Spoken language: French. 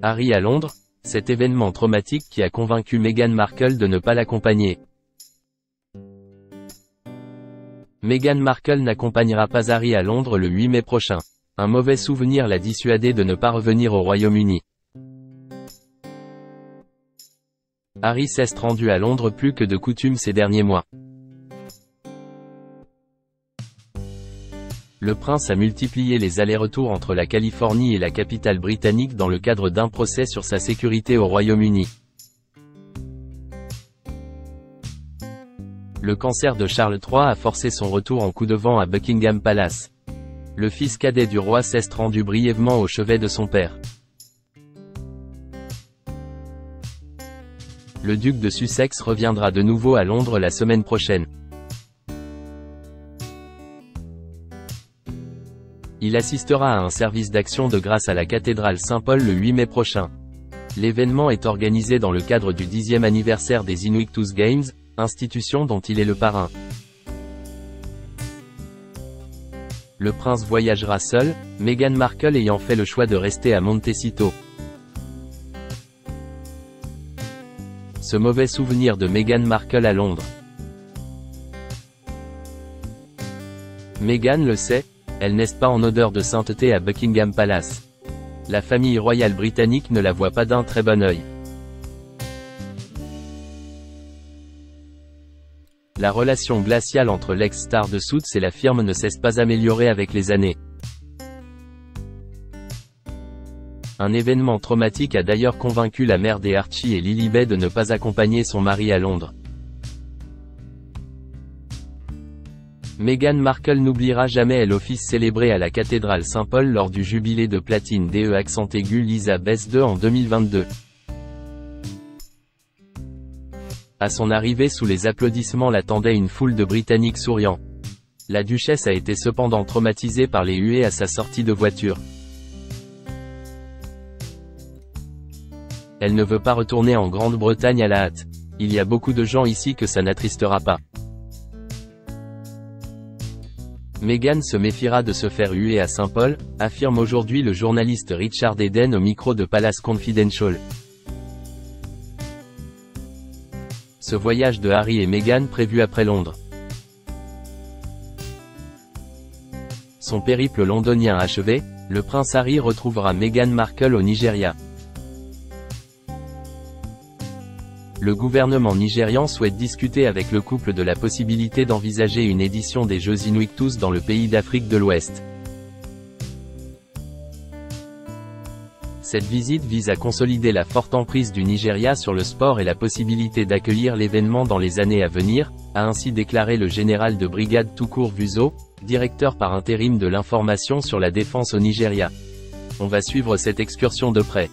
Harry à Londres, cet événement traumatique qui a convaincu Meghan Markle de ne pas l'accompagner. Meghan Markle n'accompagnera pas Harry à Londres le 8 mai prochain. Un mauvais souvenir l'a dissuadé de ne pas revenir au Royaume-Uni. Harry s'est rendu à Londres plus que de coutume ces derniers mois. Le prince a multiplié les allers-retours entre la Californie et la capitale britannique dans le cadre d'un procès sur sa sécurité au Royaume-Uni. Le cancer de Charles III a forcé son retour en coup de vent à Buckingham Palace. Le fils cadet du roi s'est rendu brièvement au chevet de son père. Le duc de Sussex reviendra de nouveau à Londres la semaine prochaine. Il assistera à un service d'action de grâce à la cathédrale Saint-Paul le 8 mai prochain. L'événement est organisé dans le cadre du 10e anniversaire des Invictus Games, institution dont il est le parrain. Le prince voyagera seul, Meghan Markle ayant fait le choix de rester à Montecito. Ce mauvais souvenir de Meghan Markle à Londres. Meghan le sait, elle n'est pas en odeur de sainteté à Buckingham Palace. La famille royale britannique ne la voit pas d'un très bon œil. La relation glaciale entre l'ex-star de Suits et la firme ne cesse pas d'améliorer avec les années. Un événement traumatique a d'ailleurs convaincu la mère des Archie et Lilibet de ne pas accompagner son mari à Londres. Meghan Markle n'oubliera jamais l'office célébré à la cathédrale Saint-Paul lors du jubilé de platine DE accent aigu Elizabeth II en 2022. À son arrivée sous les applaudissements l'attendait une foule de Britanniques souriants. La duchesse a été cependant traumatisée par les huées à sa sortie de voiture. Elle ne veut pas retourner en Grande-Bretagne à la hâte. Il y a beaucoup de gens ici que ça n'attristera pas. Meghan se méfiera de se faire huer à Saint-Paul, affirme aujourd'hui le journaliste Richard Eden au micro de Palace Confidential. Ce voyage de Harry et Meghan prévu après Londres. Son périple londonien achevé, le prince Harry retrouvera Meghan Markle au Nigeria. Le gouvernement nigérian souhaite discuter avec le couple de la possibilité d'envisager une édition des Jeux Invictus dans le pays d'Afrique de l'Ouest. Cette visite vise à consolider la forte emprise du Nigeria sur le sport et la possibilité d'accueillir l'événement dans les années à venir, a ainsi déclaré le général de brigade Tukur Vuzo, directeur par intérim de l'information sur la défense au Nigeria. On va suivre cette excursion de près.